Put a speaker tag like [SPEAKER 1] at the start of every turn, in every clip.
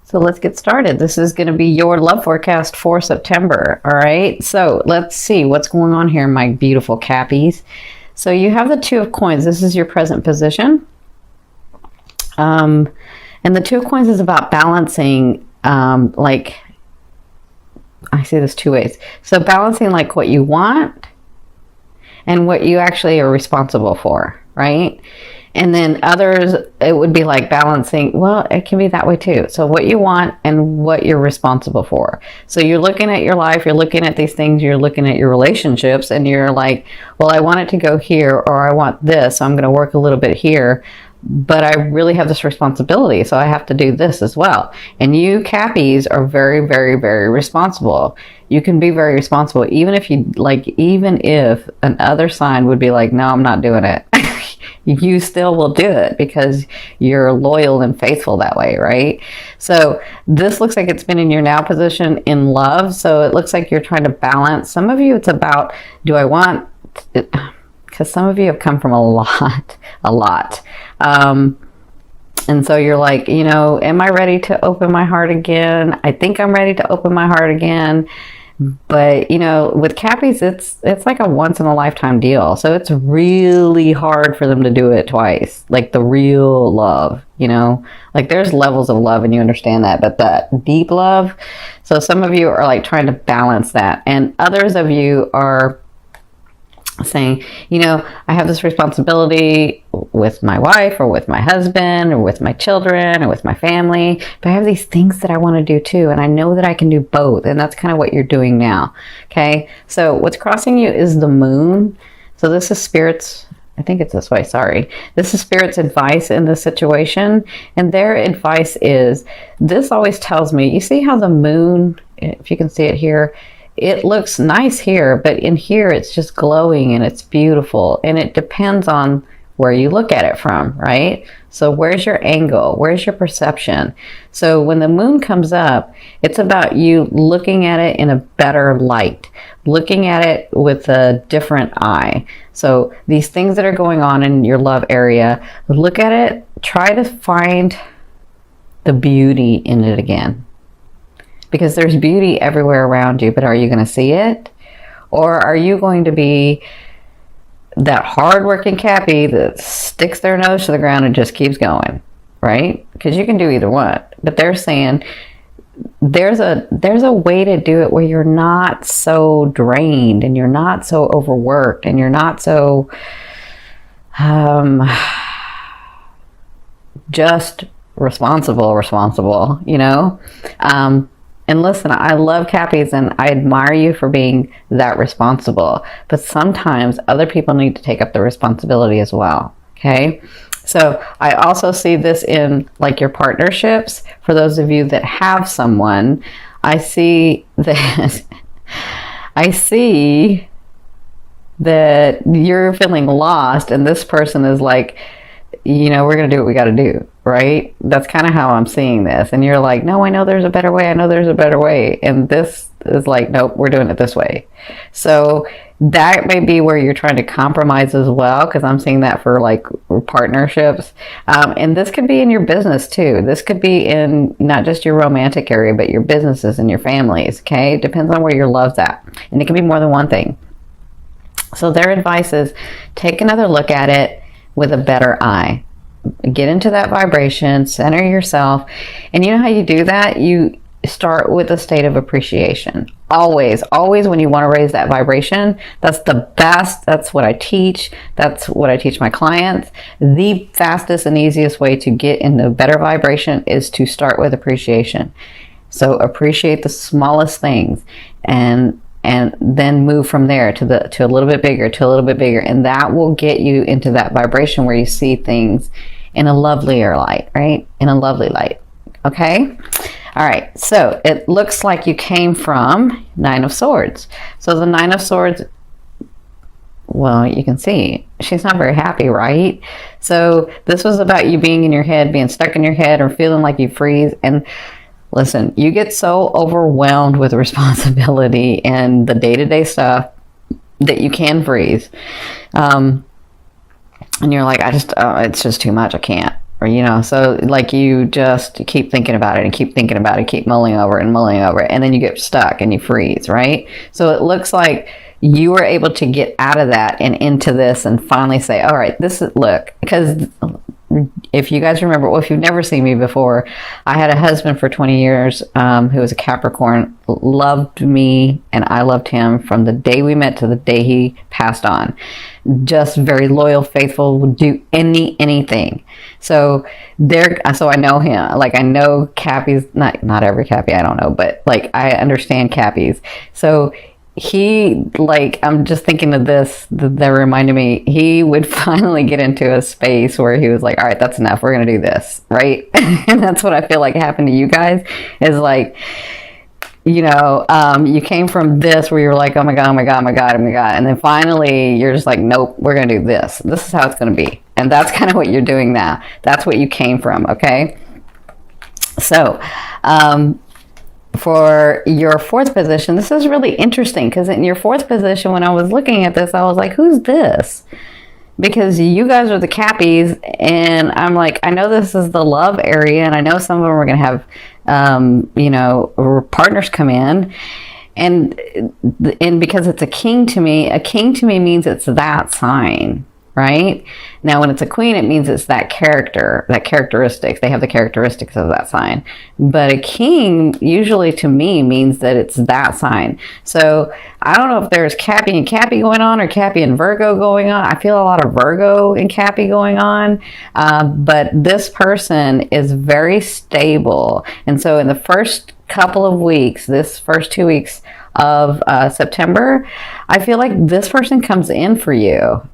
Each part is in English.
[SPEAKER 1] So let's get started. This is going to be your love forecast for September. All right. So let's see what's going on here, my beautiful Cappies. So you have the Two of Coins. This is your present position. And the Two of Coins is about balancing, like, I see this two ways. So balancing like what you want and what you actually are responsible for, right? And then others, it would be like balancing, well, it can be that way too. So what you want and what you're responsible for. So you're looking at your life, you're looking at these things, you're looking at your relationships, and you're like, well, I want it to go here, or I want this, so I'm going to work a little bit here, but I really have this responsibility, so I have to do this as well. And you Cappies are very, very, very responsible. You can be very responsible, even if even if another sign would be like, no, I'm not doing it. You still will do it because you're loyal and faithful that way, right? So this looks like it's been in your now position in love. So it looks like you're trying to balance. Some of you, it's about, do I want, because some of you have come from a lot. And so you're like, you know, am I ready to open my heart again? I think I'm ready to open my heart again. But, you know, with Cappies, it's like a once in a lifetime deal. So it's really hard for them to do it twice. Like the real love, you know, like there's levels of love and you understand that, but that deep love. So some of you are like trying to balance that. And others of you are saying, you know, I have this responsibility with my wife or with my husband or with my children or with my family, but I have these things that I want to do too, and I know that I can do both, and that's kind of what you're doing now. Okay, so what's crossing you is the moon. So this is Spirit's, I think it's this way, sorry. This is Spirit's advice in this situation, and their advice is, this always tells me, you see how the moon, if you can see it here, it looks nice here, but in here it's just glowing and it's beautiful, and it depends on where you look at it from, right? So where's your angle? Where's your perception? So when the moon comes up, it's about you looking at it in a better light, looking at it with a different eye. So these things that are going on in your love area, look at it, try to find the beauty in it again. Because there's beauty everywhere around you, but are you going to see it? Or are you going to be that hardworking Cappy that sticks their nose to the ground and just keeps going, right? Because you can do either one. But they're saying there's a way to do it where you're not so drained and you're not so overworked and you're not so just responsible, you know? And listen, I love Cappies and I admire you for being that responsible. But sometimes other people need to take up the responsibility as well. Okay. So I also see this in like your partnerships. For those of you that have someone, I see that you're feeling lost and this person is like, you know, we're going to do what we got to do, right? That's kind of how I'm seeing this. And you're like, no, I know there's a better way. I know there's a better way. And this is like, nope, we're doing it this way. So that may be where you're trying to compromise as well, because I'm seeing that for like partnerships. And this could be in your business too. This could be in not just your romantic area, but your businesses and your families, okay? It depends on where your love's at. And it can be more than one thing. So their advice is take another look at it with a better eye. Get into that vibration, center yourself. And you know how you do that? You start with a state of appreciation. Always when you want to raise that vibration, that's the best. That's what I teach. That's what I teach my clients. The fastest and easiest way to get into better vibration is to start with appreciation. So appreciate the smallest things and then move from there to a little bit bigger, and that will get you into that vibration where you see things in a lovelier light, right? In a lovely light. Okay? All right. So it looks like you came from Nine of Swords. So the Nine of Swords, well, you can see she's not very happy, right? So this was about you being in your head, being stuck in your head, or feeling like you freeze. And listen, you get so overwhelmed with responsibility and the day-to-day stuff that you can freeze. And you're like, it's just too much. I can't, Or, you know, so like you just keep thinking about it and keep thinking about it, keep mulling over it and mulling over it, and then you get stuck and you freeze, right? So it looks like you were able to get out of that and into this and finally say, all right, this is, look, because if you guys remember, well, if you've never seen me before, I had a husband for 20 years who was a Capricorn, loved me, and I loved him from the day we met to the day he passed on. Just very loyal, faithful, would do anything. So I know him. Like, I know Cappies, not every Cappy, I don't know, but like I understand Cappies. So he, like, I'm just thinking of this, that reminded me, he would finally get into a space where he was like, all right, that's enough, we're gonna do this, right? And that's what I feel like happened to you guys, is like, you know, you came from this where you're like, oh my god, oh my god, oh my god, oh my god, and then finally you're just like, nope, we're gonna do this is how it's gonna be. And that's kind of what you're doing now. That's what you came from. Okay, so for your fourth position, this is really interesting, because in your fourth position, when I was looking at this, I was like, who's this? Because you guys are the Cappies, and I'm like, I know this is the love area, and I know some of them are going to have, you know, partners come in, and because it's a king to me means it's that sign. Right? Now, when it's a queen, it means it's that characteristics. They have the characteristics of that sign. But a king, usually to me, means that it's that sign. So I don't know if there's Cappy and Cappy going on, or Cappy and Virgo going on. I feel a lot of Virgo and Cappy going on. But this person is very stable. And so in the first couple of weeks, this first 2 weeks of September, I feel like this person comes in for you.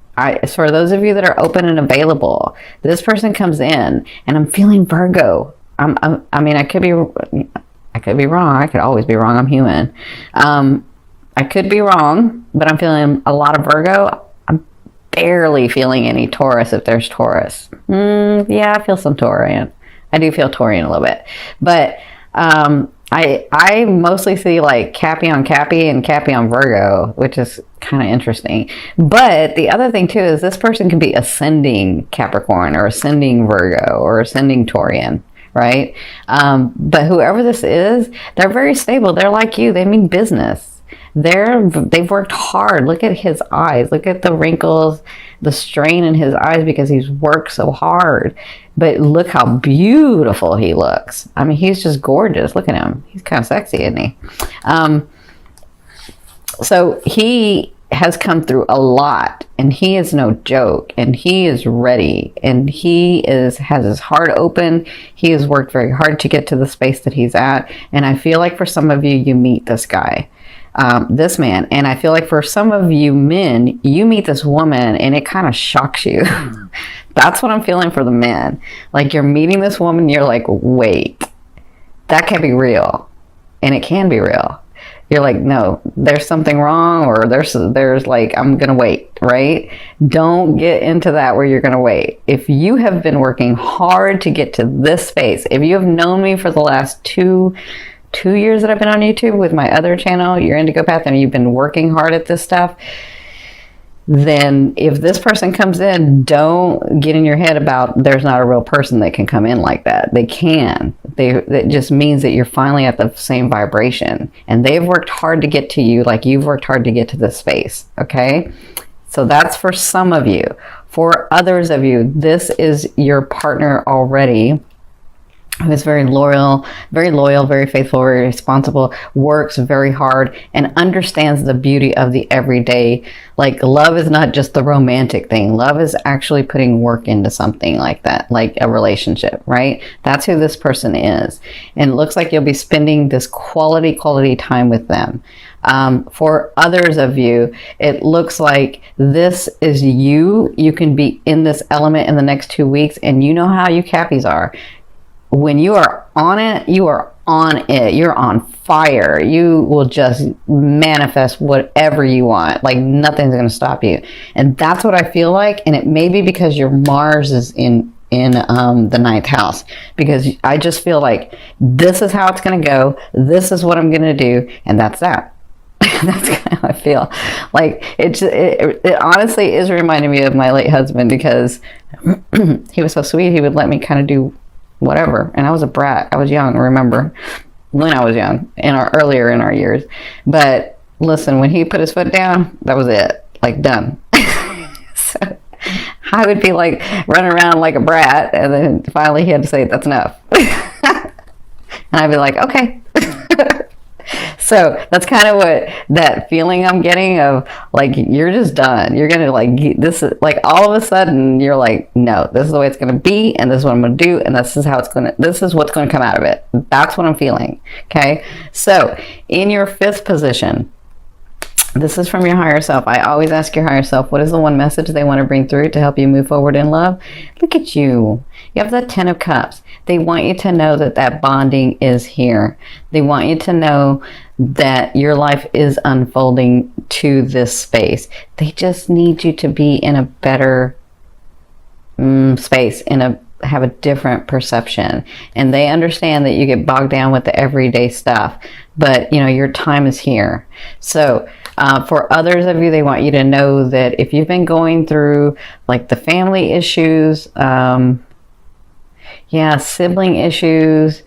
[SPEAKER 1] For those of you that are open and available, this person comes in, and I'm feeling Virgo. I mean, I could be wrong. I could always be wrong. I'm human. I could be wrong, but I'm feeling a lot of Virgo. I'm barely feeling any Taurus, if there's Taurus. Yeah, I feel some Taurian. I do feel Taurian a little bit, but I mostly see like Cappy on Cappy and Cappy on Virgo, which is kind of interesting. But the other thing too is this person can be ascending Capricorn, or ascending Virgo, or ascending Taurian, right? But whoever this is, they're very stable. They're like you. They mean business. They've worked hard. Look at his eyes. Look at the wrinkles, the strain in his eyes, because he's worked so hard. But look how beautiful he looks. I mean, he's just gorgeous. Look at him. He's kind of sexy, isn't he? So he has come through a lot, and he is no joke, and he is ready, and he has his heart open. He has worked very hard to get to the space that he's at. And I feel like for some of you, you meet this guy. This man, and I feel like for some of you men, you meet this woman and it kind of shocks you. That's what I'm feeling for the men. Like, you're meeting this woman, you're like, wait, that can't be real. And it can be real. You're like, no, there's something wrong, or there's like, I'm gonna wait, right? Don't get into that where you're gonna wait. If you have been working hard to get to this space, if you have known me for the last two years that I've been on YouTube with my other channel, Your Indigo Path, and you've been working hard at this stuff, then if this person comes in, don't get in your head about there's not a real person that can come in like that. They can. That just means that you're finally at the same vibration, and they've worked hard to get to you like you've worked hard to get to this space. Okay? So that's for some of you. For others of you, this is your partner already, who is very loyal, very faithful, very responsible, works very hard, and understands the beauty of the everyday. Like, love is not just the romantic thing. Love is actually putting work into something like that, like a relationship, right? That's who this person is. And it looks like you'll be spending this quality time with them. For others of you, it looks like this is you. You can be in this element in the next 2 weeks, and you know how you Cappies are. When you are on it, you are on it. You're on fire. You will just manifest whatever you want. Like, nothing's going to stop you. And that's what I feel like. And it may be because your Mars is in the ninth house, because I just feel like this is how it's going to go. This is what I'm going to do. And that's that. That's kind of how I feel. Like it honestly is reminding me of my late husband, because he was so sweet. He would let me kind of do whatever, and I was a brat. I was young. Remember when I was young, earlier in our years. But listen, when he put his foot down, that was it. Like, done. So I would be like running around like a brat, and then finally he had to say, "That's enough." And I'd be like, "Okay." So that's kind of what that feeling I'm getting of, like, you're just done. You're going to, like, this is like, all of a sudden you're like, no, this is the way it's going to be, and this is what I'm going to do, and this is how this is what's going to come out of it. That's what I'm feeling. Okay. So in your 5th position, this is from your higher self. I always ask your higher self, what is the one message they want to bring through to help you move forward in love? Look at you. You have the 10 of Cups. They want you to know that that bonding is here. They want you to know that your life is unfolding to this space. They just need you to be in a better space, have a different perception. And they understand that you get bogged down with the everyday stuff, but your time is here. So for others of you, they want you to know that if you've been going through like the family issues, sibling issues,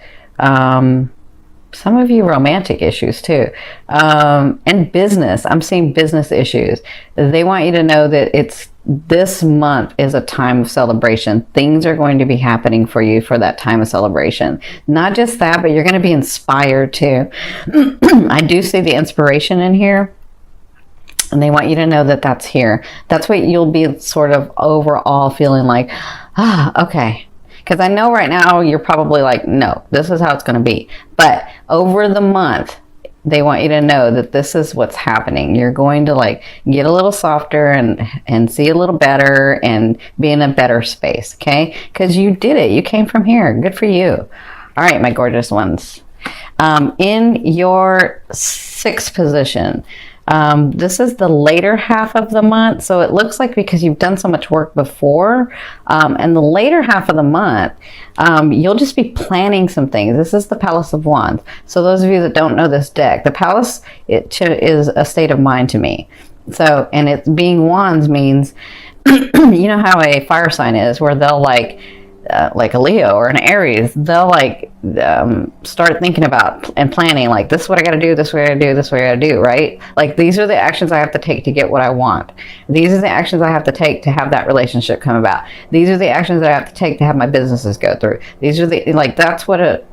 [SPEAKER 1] some of you romantic issues too, and business. I'm seeing business issues. They want you to know that this month is a time of celebration. Things are going to be happening for you for that time of celebration. Not just that, but you're going to be inspired too. I do see the inspiration in here, and they want you to know that that's here. That's what you'll be sort of overall feeling like, okay. Because I know right now you're probably like, no, this is how it's going to be. But over the month, they want you to know that this is what's happening. You're going to like get a little softer and see a little better and be in a better space, okay? Because you did it. You came from here. Good for you. All right, my gorgeous ones. In your 6th position, this is the later half of the month. So it looks like, because you've done so much work before, and the later half of the month, you'll just be planning some things. This is the Palace of Wands. So those of you that don't know this deck, the Palace, is a state of mind to me. So, and it's being Wands means, you know how a fire sign is, where they'll like a Leo or an Aries, they'll like start thinking about and planning, like, this is what I got to do, this is what I got to do, this is what I got to do, right? Like, these are the actions I have to take to get what I want. These are the actions I have to take to have that relationship come about. These are the actions that I have to take to have my businesses go through. These are the, like, that's what a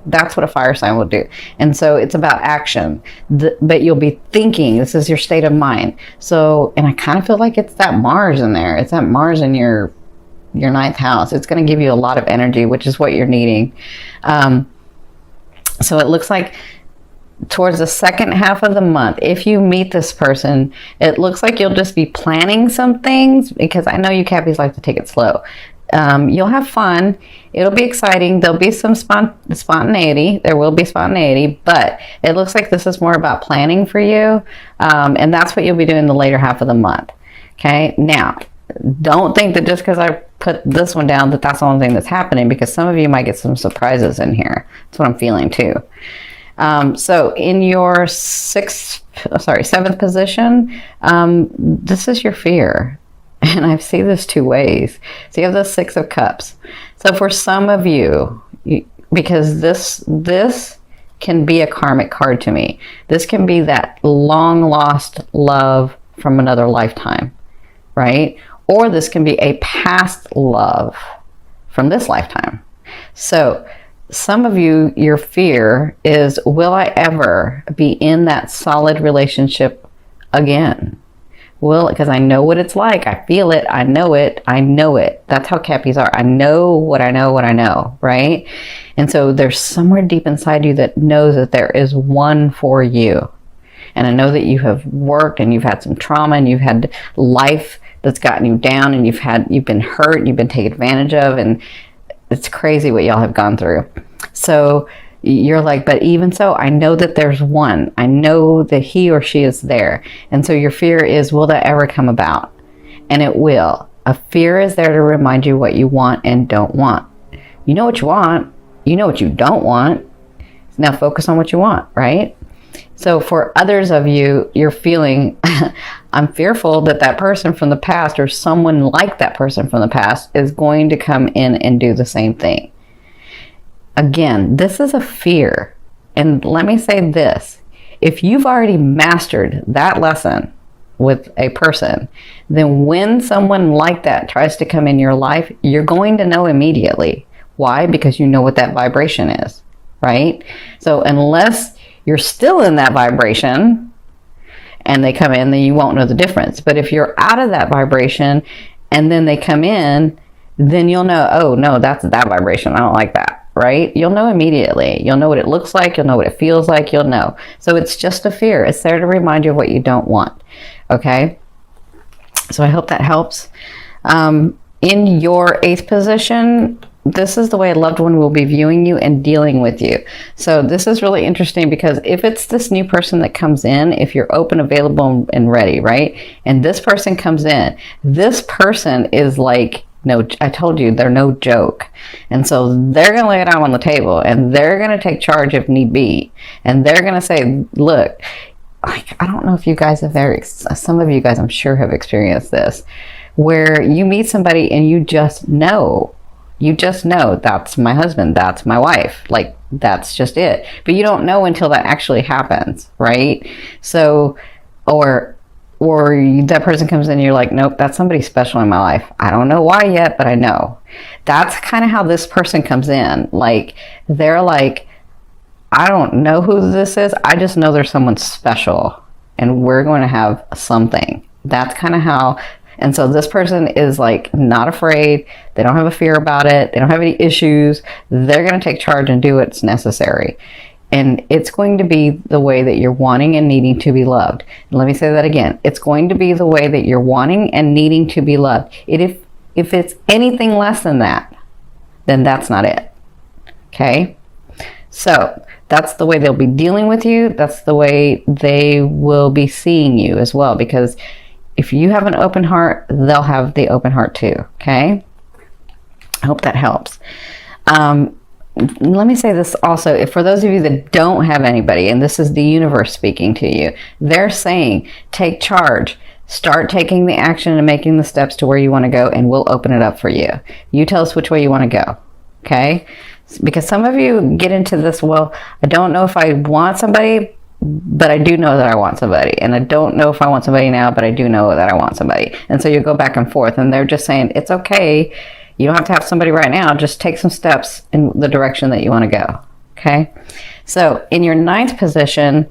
[SPEAKER 1] fire sign will do. And so it's about action, but you'll be thinking. This is your state of mind. So, and I kind of feel like it's that Mars in there. It's that Mars in your 9th house. It's going to give you a lot of energy, which is what you're needing. So it looks like towards the second half of the month, if you meet this person, it looks like you'll just be planning some things, because I know you Cappies like to take it slow. You'll have fun. It'll be exciting. There'll be some spontaneity. There will be spontaneity, but it looks like this is more about planning for you. And that's what you'll be doing the later half of the month. Okay. Now, don't think that just because I put this one down that that's the only thing that's happening, because some of you might get some surprises in here. That's what I'm feeling too. So in your 7th position, this is your fear. And I see this 2 ways. So you have the 6 of Cups. So for some of you, because this can be a karmic card to me. This can be that long lost love from another lifetime, right? Or this can be a past love from this lifetime. So some of you, your fear is, will I ever be in that solid relationship again? Because I know what it's like. I feel it. I know it. I know it. That's how Cappies are. I know what I know, right? And so there's somewhere deep inside you that knows that there is one for you. And I know that you have worked and you've had some trauma and you've had life that's gotten you down, and you've been hurt, you've been taken advantage of, and it's crazy what y'all have gone through. So you're like, but even so, I know that there's one. I know that he or she is there. And so your fear is, will that ever come about? And it will. A fear is there to remind you what you want and don't want. You know what you want. You know what you don't want. Now focus on what you want, right? So for others of you, you're feeling, I'm fearful that that person from the past or someone like that person from the past is going to come in and do the same thing. Again, this is a fear. And let me say this, if you've already mastered that lesson with a person, then when someone like that tries to come in your life, you're going to know immediately. Why? Because you know what that vibration is, right? So unless you're still in that vibration and they come in, then you won't know the difference. But if you're out of that vibration and then they come in, then you'll know, oh no, that's that vibration. I don't like that, right? You'll know immediately. You'll know what it looks like. You'll know what it feels like. You'll know. So it's just a fear. It's there to remind you of what you don't want. Okay? So I hope that helps. In your 8th position, this is the way a loved one will be viewing you and dealing with you. So this is really interesting because if it's this new person that comes in, if you're open, available, and ready, right? And this person comes in, this person is like, no, I told you, they're no joke. And so they're going to lay it out on the table and they're going to take charge if need be. And they're going to say, look, like, I don't know if you guys have ever, some of you guys I'm sure have experienced this, where you meet somebody and you just know that's my husband, that's my wife, like that's just it. But you don't know until that actually happens, right? So, or that person comes in and you're like, nope, that's somebody special in my life. I don't know why yet, but I know. That's kind of how this person comes in. Like, they're like, I don't know who this is. I just know there's someone special and we're going to have something. That's kind of how. And so this person is like not afraid. They don't have a fear about it. They don't have any issues. They're going to take charge and do what's necessary. And it's going to be the way that you're wanting and needing to be loved. And let me say that again. It's going to be the way that you're wanting and needing to be loved. If it's anything less than that, then that's not it. Okay? So that's the way they'll be dealing with you. That's the way they will be seeing you as well. Because if you have an open heart, they'll have the open heart too. Okay? I hope that helps. Let me say this also, for those of you that don't have anybody, and this is the universe speaking to you, they're saying, take charge, start taking the action and making the steps to where you want to go, and we'll open it up for you. You tell us which way you want to go, okay? Because some of you get into this, well, I don't know if I want somebody, but I do know that I want somebody. And I don't know if I want somebody now, but I do know that I want somebody. And so you go back and forth, and they're just saying, it's okay. You don't have to have somebody right now. Just take some steps in the direction that you want to go. Okay? So in your 9th position,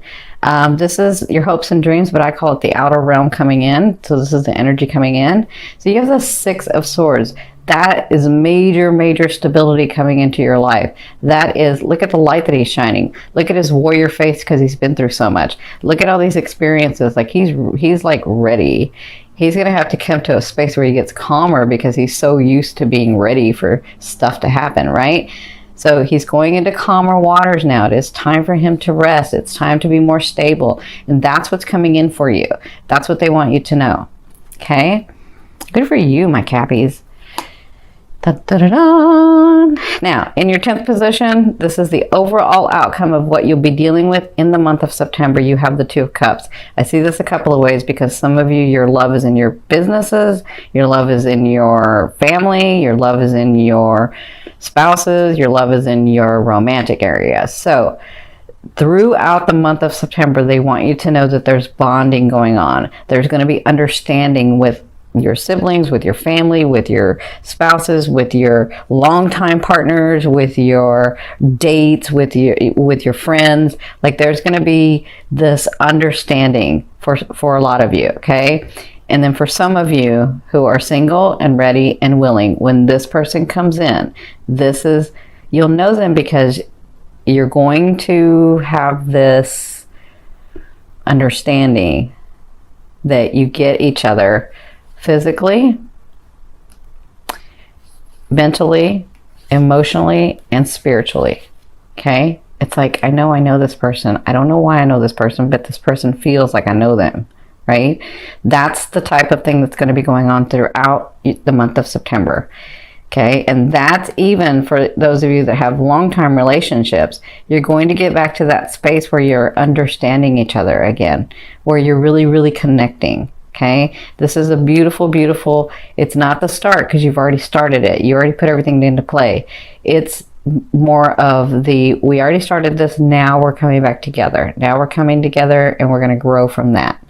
[SPEAKER 1] this is your hopes and dreams, but I call it the outer realm coming in. So this is the energy coming in. So you have the 6 of Swords. That is major, major stability coming into your life. That is, look at the light that he's shining. Look at his warrior face because he's been through so much. Look at all these experiences. Like he's like ready. He's going to have to come to a space where he gets calmer because he's so used to being ready for stuff to happen, right? So he's going into calmer waters now. It is time for him to rest. It's time to be more stable. And that's what's coming in for you. That's what they want you to know. Okay? Good for you, my Cappies. Da, da, da, da. Now, in your 10th position, this is the overall outcome of what you'll be dealing with in the month of September. You have the 2 of Cups. I see this a couple of ways because some of you, your love is in your businesses, your love is in your family, your love is in your spouses, your love is in your romantic area. So throughout the month of September, they want you to know that there's bonding going on. There's going to be understanding with your siblings, with your family, with your spouses, with your longtime partners, with your dates, with your friends. Like there's going to be this understanding for a lot of you, okay? And then for some of you who are single and ready and willing, when this person comes in, you'll know them because you're going to have this understanding that you get each other physically, mentally, emotionally, and spiritually. Okay? It's like, I know this person. I don't know why I know this person, but this person feels like I know them, right? That's the type of thing that's going to be going on throughout the month of September. Okay, and that's even for those of you that have long-term relationships. You're going to get back to that space where you're understanding each other again, where you're really, really connecting. Okay, this is a beautiful, beautiful, it's not the start because you've already started it. You already put everything into play. It's more of we already started this, now we're coming back together. Now we're coming together and we're going to grow from that.